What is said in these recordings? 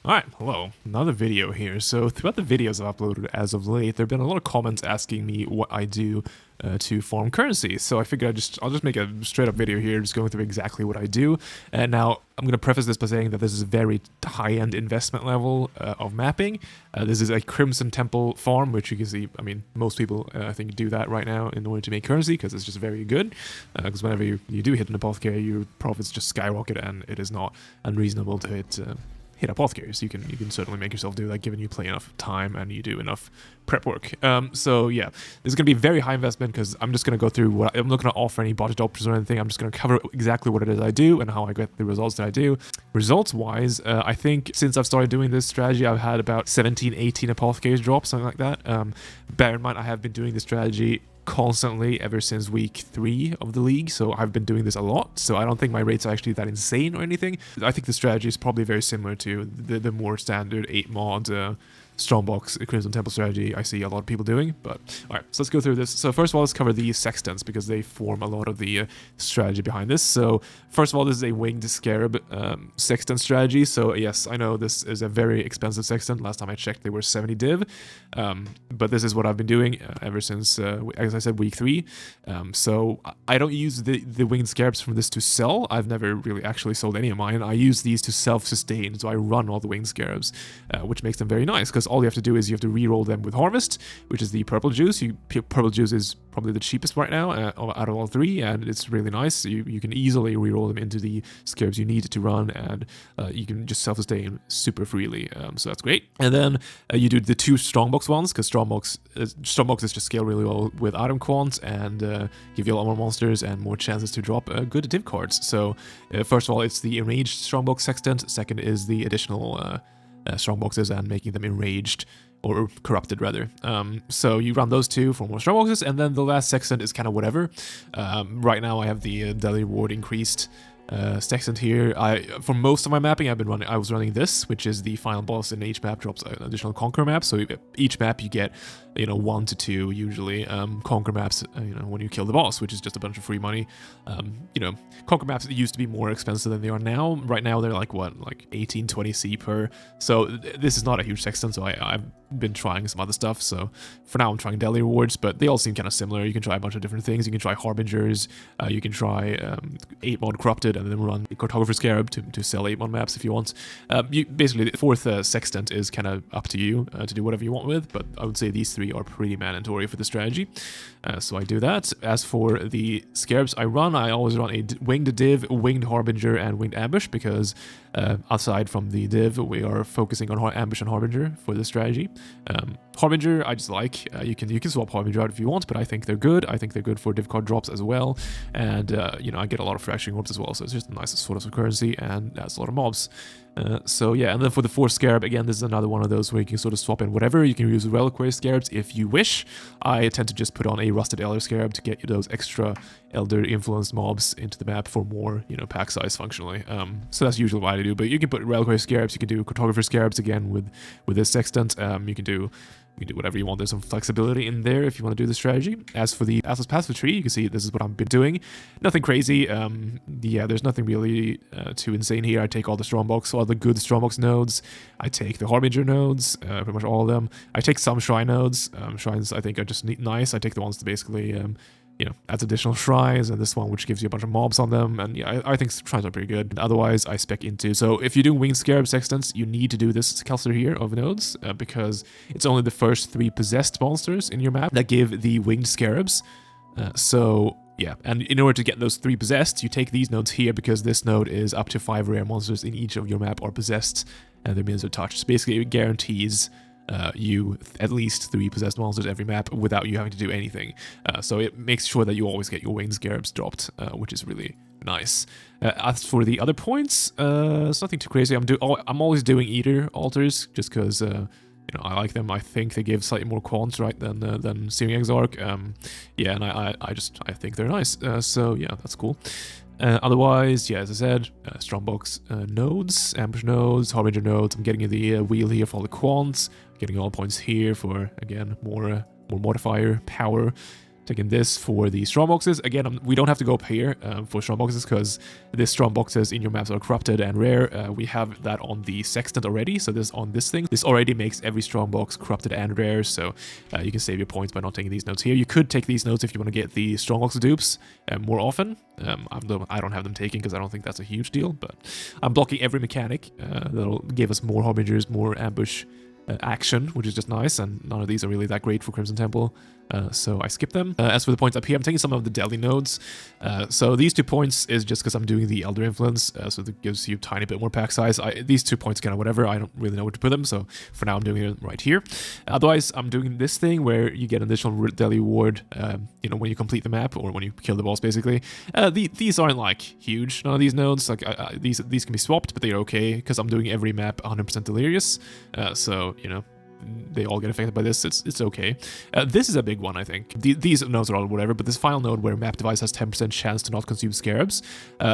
Alright, hello. Another video here. So throughout the videos I've uploaded as of late, there have been a lot of comments asking me what I do to farm currency. So I figured I'll just make a straight up video here, just going through exactly what I do. And now I'm going to preface this by saying that this is a very high-end investment level of mapping. This is a Crimson Temple farm, which you can see, I mean, most people I think do that right now in order to make currency, because it's just very good. Because whenever you do hit an apothecary, your profits just skyrocket, and it is not unreasonable to hit apothecaries. You can certainly make yourself do that, given you play enough time and you do enough prep work. So yeah, this is going to be very high investment, because I'm just going to go through what I'm not going to offer any budget options or anything. I'm just going to cover exactly what it is I do and how I get the results that I do. Results wise, I think since I've started doing this strategy, I've had about 17, 18 apothecaries drops, something like that. Bear in mind, I have been doing this strategy constantly ever since week 3 of the league, so I've been doing this a lot, so I don't think my rates are actually that insane or anything. I think the strategy is probably very similar to the more standard 8 mod Strongbox Crimson Temple strategy I see a lot of people doing. But alright, so let's go through this. So first of all, let's cover the Sextants, because they form a lot of the strategy behind this. So first of all, this is a winged Scarab Sextant strategy. So yes, I know this is a very expensive Sextant. Last time I checked, they were 70 div, but this is what I've been doing ever since, as I said, week 3. So I don't use the winged Scarabs from this to sell. I've never really actually sold any of mine. I use these to self-sustain, so I run all the winged Scarabs, which makes them very nice, because all you have to do is you have to re-roll them with Harvest, which is the purple juice. Purple juice is probably the cheapest right now out of all 3, and it's really nice. You can easily re-roll them into the Scarabs you need to run, and you can just self-sustain super freely, so that's great. And then you do the 2 Strongbox ones, because Strongboxes just scale really well with item Quant and give you a lot more monsters and more chances to drop good div cards. So first of all, it's the Enraged Strongbox Sextant. Second is the additional Strongboxes and making them enraged, or corrupted rather. So you run those 2 for more Strongboxes, and then the last Sextant is kind of whatever. Right now I have the daily reward increased Sextant here. For most of my mapping, I was running this, which is the final boss in each map drops an additional Conquer map. So each map you get 1 to 2 usually Conquer maps when you kill the boss, which is just a bunch of free money. Conquer maps used to be more expensive than they are now. Right now they're like 18-20 C per. So this is not a huge Sextant, so I've been trying some other stuff. So for now I'm trying daily rewards, but they all seem kind of similar. You can try a bunch of different things. You can try Harbingers, you can try 8 mod Corrupted, and then run Cartographer Scarab to sell 8 mod maps if you want. Basically the 4th Sextant is kind of up to you to do whatever you want with, but I would say these 3 are pretty mandatory for the strategy. So I do that. As for the Scarabs I always run a winged div, winged Harbinger, and winged ambush, because aside from the div, we are focusing on ambush and Harbinger for this strategy. Harbinger I just like. You can swap Harbinger out if you want, but I think they're good. I think they're good for div card drops as well, and I get a lot of fracturing orbs as well, so it's just a nice sort of currency, and that's a lot of mobs. So yeah, and then for the 4th Scarab, again, this is another one of those where you can sort of swap in whatever. You can use Reliquary Scarabs if you wish. I tend to just put on a Rusted Elder Scarab to get you those extra Elder influenced mobs into the map for more, pack size functionally. So that's usually what I do, but you can put Reliquary Scarabs, you can do Cartographer Scarabs again with this Sextant. You can do whatever you want. There's some flexibility in there if you want to do the strategy. As for the Atlas Passive Tree, you can see this is what I've been doing. Nothing crazy. Yeah, there's nothing really too insane here. I take all the Strongbox, all the good Strongbox nodes. I take the Harbinger nodes, pretty much all of them. I take some Shrine nodes. Shrines I think are just nice. I take the ones that basically adds additional shrines, and this one which gives you a bunch of mobs on them, and yeah, I think shrines are pretty good. Otherwise, I spec into, so if you're doing winged Scarab Sextants, you need to do this cluster here of nodes, because it's only the first 3 possessed monsters in your map that give the winged Scarabs. So yeah, and in order to get those 3 possessed, you take these nodes here, because this node is up to 5 rare monsters in each of your map are possessed, and their minions are touched. So basically, it guarantees you at least 3 possessed monsters every map without you having to do anything. So it makes sure that you always get your winged Scarabs dropped, which is really nice. As for the other points, it's nothing too crazy. I'm always doing Eater altars, just because I like them. I think they give slightly more quant, right, than Searing Exarch. Yeah, and I think they're nice. So yeah, that's cool. Otherwise, yeah, as I said, Strongbox nodes, ambush nodes, Harbinger nodes. I'm getting the wheel here for all the quants. Getting all points here for, again, more modifier power. Taking this for the strong boxes. Again, we don't have to go up here for strong boxes because the strong boxes in your maps are corrupted and rare. We have that on the Sextant already, so this on this thing. This already makes every strong box corrupted and rare, so you can save your points by not taking these notes here. You could take these notes if you want to get the strong box dupes more often. I don't have them taken because I don't think that's a huge deal, but I'm blocking every mechanic. That'll give us more Harbingers, more ambush action, which is just nice, and none of these are really that great for Crimson Temple, so I skip them. As for the points up here, I'm taking some of the Delhi nodes. So these 2 points is just because I'm doing the Elder Influence, so that gives you a tiny bit more pack size. These 2 points kind of whatever, I don't really know where to put them, so for now I'm doing it right here. Otherwise, I'm doing this thing where you get an additional Delhi reward, you know, when you complete the map, or when you kill the boss, basically. These aren't, like, huge, none of these nodes. Like, these can be swapped, but they're okay, because I'm doing every map 100% Delirious, so, you know, they all get affected by this. It's okay. This is a big one, I think. These nodes are all whatever, but this final node where map device has 10% chance to not consume Scarabs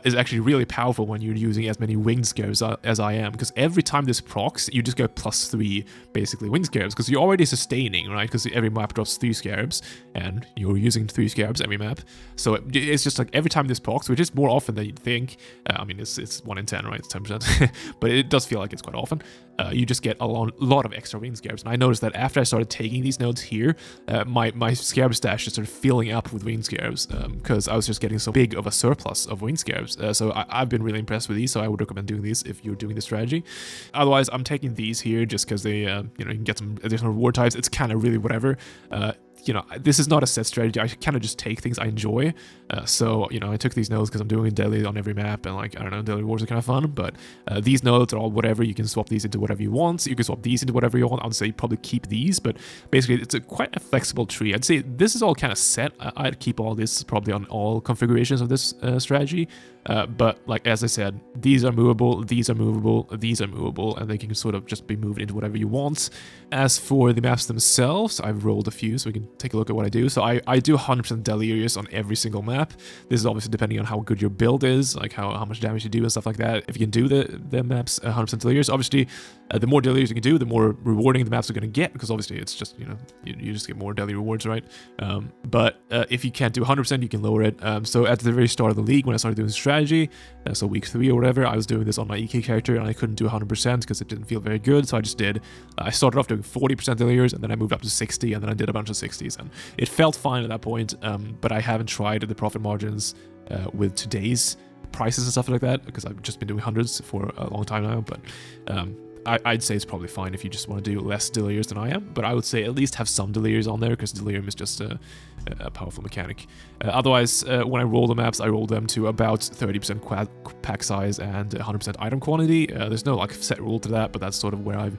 is actually really powerful when you're using as many winged Scarabs as I am, because every time this procs, you just get +3 basically winged Scarabs, because you're already sustaining, right? Because every map drops 3 Scarabs, and you're using 3 Scarabs every map. So it's just like every time this procs, which is more often than you'd think. I mean, it's 1 in 10, right? It's 10%, but it does feel like it's quite often. You just get a lot of extra winged Scarabs. And I noticed that after I started taking these nodes here, my Scarab stash just started filling up with winged Scarabs, because I was just getting so big of a surplus of winged Scarabs. So I've been really impressed with these, so I would recommend doing these if you're doing the strategy. Otherwise, I'm taking these here just because they, you know, you can get some additional reward types. It's kind of really whatever. You know, this is not a set strategy. I kind of just take things I enjoy. So, you know, I took these nodes because I'm doing daily on every map, and, like, I don't know, daily rewards are kind of fun, but these nodes are all whatever. You can swap these into whatever you want. You can swap these into whatever you want. I'd say probably keep these, but basically it's quite a flexible tree. I'd say this is all kind of set. I'd keep all this probably on all configurations of this strategy. But, like, as I said, these are movable, these are movable, these are movable, and they can sort of just be moved into whatever you want. As for the maps themselves, I've rolled a few, so we can take a look at what I do. So I do 100% Delirious on every single map. This is obviously depending on how good your build is, like how much damage you do and stuff like that. If you can do the maps 100% Delirious, obviously, the more Delirious you can do, the more rewarding the maps are going to get, because obviously it's just, you know, you just get more daily rewards, right? But if you can't do 100%, you can lower it. So at the very start of the league, when I started doing strategy, so week 3 or whatever, I was doing this on my EK character, and I couldn't do 100% because it didn't feel very good, so I just did, I started off doing 40% Delirious, and then I moved up to 60, and then I did a bunch of 60s, and it felt fine at that point, but I haven't tried the profit margins with today's prices and stuff like that, because I've just been doing hundreds for a long time now, but I'd say it's probably fine if you just want to do less Delirious than I am, but I would say at least have some Delirious on there, because Delirium is just a powerful mechanic. Otherwise, when I roll the maps, I roll them to about 30% pack size and 100% item quantity. There's no, like, set rule to that, but that's sort of where I've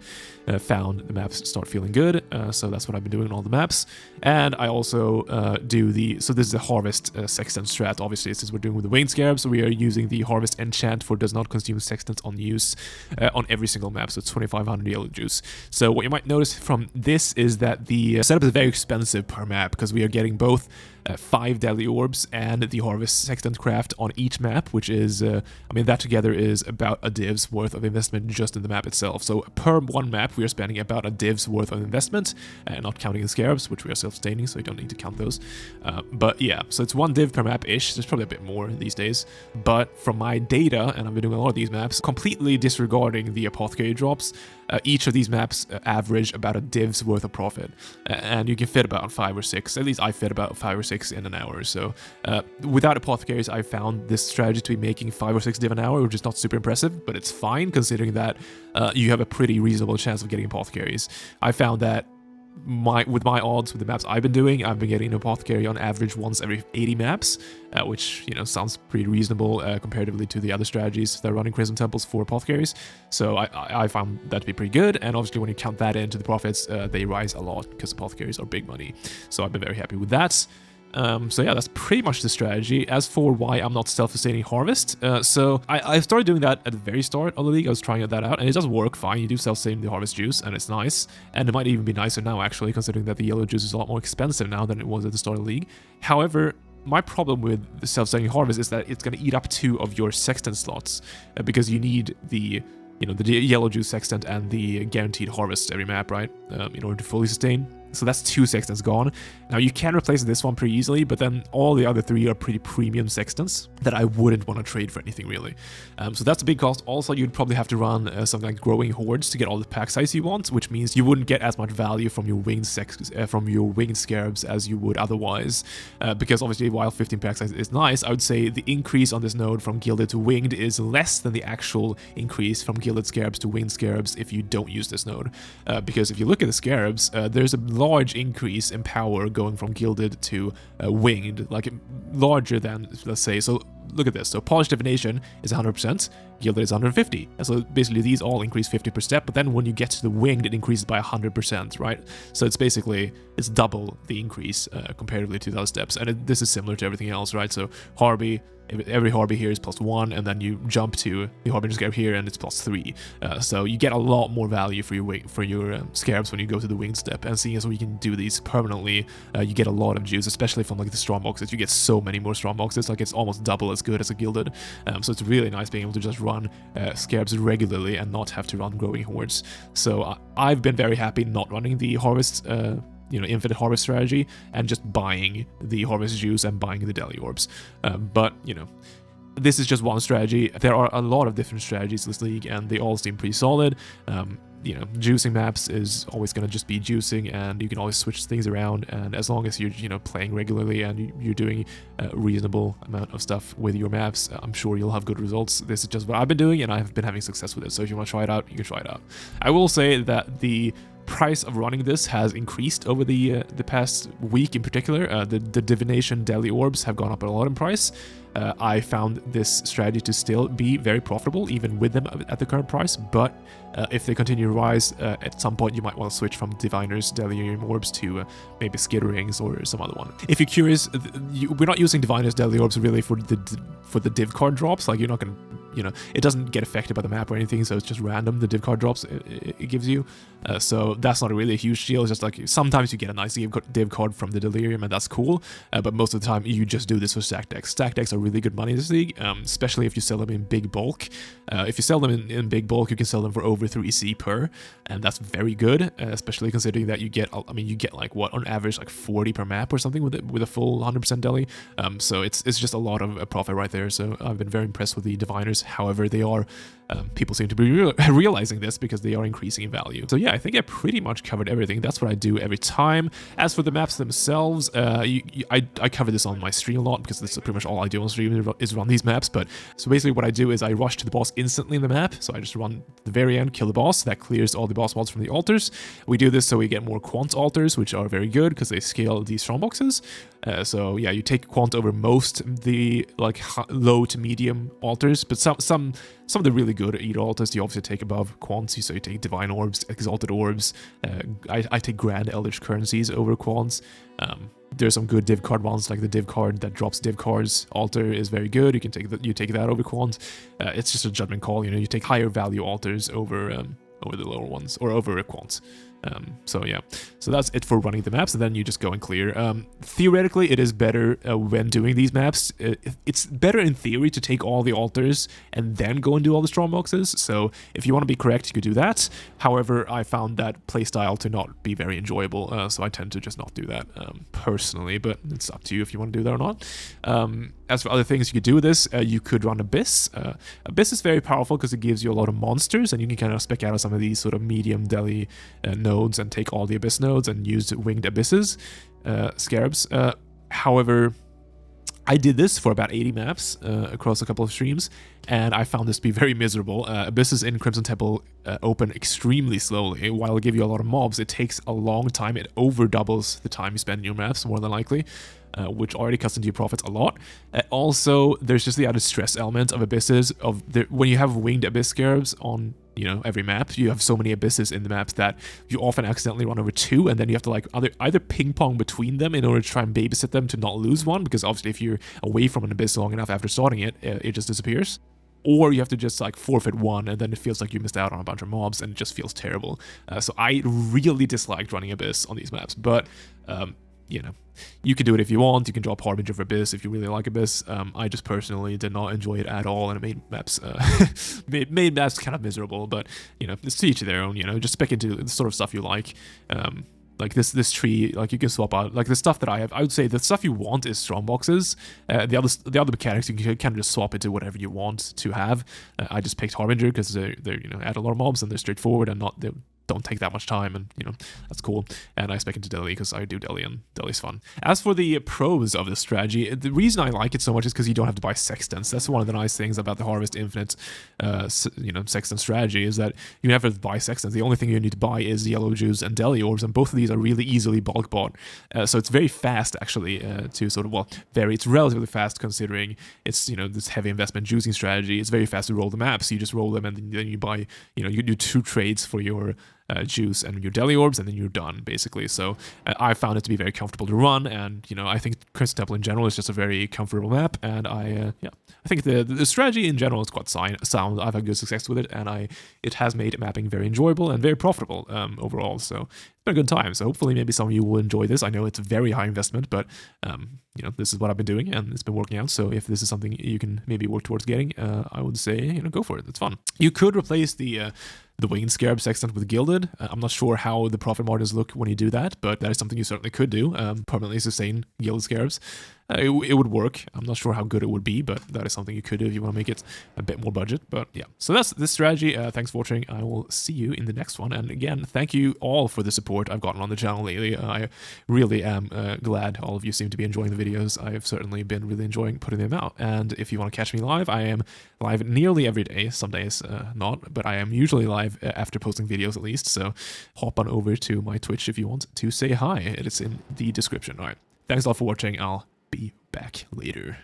found the maps start feeling good, so that's what I've been doing on all the maps. And I also do so this is the Harvest Sextant strat, obviously, since we're doing with the Winged Scarabs, so we are using the Harvest enchant for does not consume Sextants on use on every single map, so it's 2500 yellow juice. So what you might notice from this is that the setup is very expensive per map, because we are getting both 5 Deadly Orbs and the Harvest Sextant craft on each map, which is, I mean, that together is about a div's worth of investment just in the map itself. So per one map, we are spending about a div's worth of investment, not counting the Scarabs, which we are self-sustaining, so you don't need to count those. But yeah, so it's 1 div per map-ish. There's probably a bit more these days. But from my data, and I've been doing a lot of these maps, completely disregarding the Apothecary drops, each of these maps average about a div's worth of profit. And you can fit about 5 or 6, at least I fit about 5 or 6 in an hour. So without Apothecaries, I found this strategy to be making 5 or 6 div an hour, which is not super impressive, but it's fine considering that you have a pretty reasonable chance of getting Apothecaries. I found that with my odds with the maps I've been doing, I've been getting an Apothecary on average once every 80 maps, which, you know, sounds pretty reasonable comparatively to the other strategies that are running Crimson Temples for Apothecaries. So I found that to be pretty good, and obviously when you count that into the profits, they rise a lot because Apothecaries are big money. So I've been very happy with that. So yeah, that's pretty much the strategy. As for why I'm not self-sustaining Harvest, so I started doing that at the very start of the league. I was trying that out, and it does work fine. You do self-sustain the Harvest juice, and it's nice. And it might even be nicer now, actually, considering that the yellow juice is a lot more expensive now than it was at the start of the league. However, my problem with the self-sustaining Harvest is that it's going to eat up 2 of your Sextant slots, because you need the, you know, the yellow juice Sextant and the guaranteed Harvest every map, right, in order to fully sustain. So that's 2 Sextants gone. Now you can replace this one pretty easily, but then all the other 3 are pretty premium Sextants that I wouldn't want to trade for anything really. So that's a big cost. Also, you'd probably have to run something like Growing Hordes to get all the pack size you want, which means you wouldn't get as much value from your winged Scarabs as you would otherwise. Because obviously, while 15 pack size is nice, I would say the increase on this node from Gilded to Winged is less than the actual increase from Gilded Scarabs to Winged Scarabs if you don't use this node. Because if you look at the Scarabs, there's a large increase in power going from Gilded to Winged, like larger than, let's say, so look at this. So Polished Divination is 100%, Gilded is 150. And so basically these all increase 50 per step, but then when you get to the Winged, it increases by 100%, right? So it's basically, it's double the increase comparatively to those steps. And this is similar to everything else, right? So Harby, every Harby here is +1, and then you jump to the Harbinger Scarab here, and it's +3. So you get a lot more value for your Scarabs when you go to the Winged step. And seeing as we can do these permanently, you get a lot of juice, especially from like the strong boxes. You get so many more strong boxes, like it's almost double as good as a Gilded. So it's really nice being able to just run Scarabs regularly and not have to run Growing Hordes. So I've been very happy not running the Harvest infinite harvest strategy and just buying the harvest juice and buying the deli orbs. But this is just one strategy. There are a lot of different strategies in this league, and they all seem pretty solid. Juicing maps is always going to just be juicing, and you can always switch things around. And as long as you're playing regularly and you're doing a reasonable amount of stuff with your maps, I'm sure you'll have good results. This is just what I've been doing, and I've been having success with it. So if you want to try it out, you can try it out. I will say that the price of running this has increased over the past week in particular. The divination deli orbs have gone up a lot in price. I found this strategy to still be very profitable even with them at the current price, but if they continue to rise, at some point you might want to switch from Diviner's Delirium Orbs to maybe Skitterings or some other one. If you're curious, we're not using Diviner's Delirium Orbs really for the div card drops. Like, you're not going to, it doesn't get affected by the map or anything, so it's just random, the div card drops it gives you. So that's not really a huge deal. It's just like sometimes you get a nice div card from the Delirium, and that's cool, but most of the time you just do this for stack decks. Stack decks are really good money in this league, especially if you sell them in big bulk. If you sell them in big bulk, you can sell them for over 3C per, and that's very good, especially considering that you get like, what, on average like 40 per map or something with a full 100% deli. So it's just a lot of profit right there. So I've been very impressed with the Diviners. However, they are people seem to be realizing this because they are increasing in value. So yeah, I think I pretty much covered everything. That's what I do every time. As for the maps themselves, I cover this on my stream a lot because this is pretty much all I do on stream is run these maps. But so basically what I do is I rush to the boss instantly in the map. So I just run the very end, kill the boss. That clears all the boss mods from the altars. We do this so we get more Quant altars, which are very good because they scale these strong boxes. So yeah, you take Quant over most the like low to medium altars, but some of the really good Eater altars you obviously take above Quants. So you take Divine Orbs, Exalted Orbs. I take Grand Eldritch Currencies over Quants. There's some good div card ones, like the div card that drops div cards altar is very good. You can take that over Quant. It's just a judgment call. You take higher value altars over the lower ones, or over Quant. So yeah, so that's it for running the maps, and then you just go and clear. Theoretically, it is better when doing these maps. It's better in theory to take all the altars and then go and do all the strong boxes. So if you want to be correct, you could do that. However, I found that playstyle to not be very enjoyable, so I tend to just not do that personally, but it's up to you if you want to do that or not. As for other things you could do with this, you could run Abyss. Abyss is very powerful because it gives you a lot of monsters, and you can kind of spec out of some of these sort of medium deli nodes and take all the Abyss nodes and use Winged Abysses, Scarabs. However, I did this for about 80 maps across a couple of streams, and I found this to be very miserable. Abysses in Crimson Temple open extremely slowly. While it give you a lot of mobs, it takes a long time. It over doubles the time you spend in your maps, more than likely. Which already cuts into your profits a lot. Also, there's just the added stress element of Abysses. When you have Winged Abyss Scarabs on every map, you have so many Abysses in the maps that you often accidentally run over two, and then you have to like either ping pong between them in order to try and babysit them to not lose one, because obviously if you're away from an Abyss long enough after starting it, it just disappears. Or you have to just like forfeit one, and then it feels like you missed out on a bunch of mobs, and it just feels terrible. So I really disliked running Abyss on these maps, but you can do it if you want. You can drop Harbinger for Abyss if you really like Abyss. I just personally did not enjoy it at all, and it made maps made maps kind of miserable. But it's to each their own. Just spec into the sort of stuff you like. like this tree, like you can swap out like the stuff that I have. I would say the stuff you want is strong boxes. The other mechanics you can kind of just swap into whatever you want to have. I just picked Harbinger because they're add a lot of mobs and they're straightforward and they don't take that much time, and that's cool. And I spec into Delhi because I do Delhi, and Delhi's fun. As for the pros of this strategy, the reason I like it so much is because you don't have to buy Sextants. That's one of the nice things about the Harvest Infinite Sextant strategy, is that you never have to buy Sextants. The only thing you need to buy is Yellow Juice and Delhi Orbs, and both of these are really easily bulk bought. So it's very fast actually to sort of, it's relatively fast considering it's this heavy investment juicing strategy. It's very fast to roll the maps. You just roll them and then you buy, you do 2 trades for your juice and your Delhi Orbs, and then you're done basically. So I found it to be very comfortable to run, and I think Crimson Temple in general is just a very comfortable map, and I think the strategy in general is quite sound. I've had good success with it, and it has made mapping very enjoyable and very profitable overall. So it's been a good time. So hopefully maybe some of you will enjoy this. I know it's a very high investment, but this is what I've been doing and it's been working out. So if this is something you can maybe work towards getting, I would say go for it. It's fun. You could replace the winged Scarab Sextant with Gilded. I'm not sure how the profit margins look when you do that, but that is something you certainly could do. Permanently sustain Gilded Scarabs. It would work. I'm not sure how good it would be, but that is something you could do if you want to make it a bit more budget. But yeah, so that's this strategy. Thanks for watching. I will see you in the next one. And again, thank you all for the support I've gotten on the channel lately. I really am glad all of you seem to be enjoying the videos. I've certainly been really enjoying putting them out. And if you want to catch me live, I am live nearly every day. Some days not, but I am usually live after posting videos at least. So hop on over to my Twitch if you want to say hi. It is in the description. All right. Thanks a lot for watching. I'll be back later.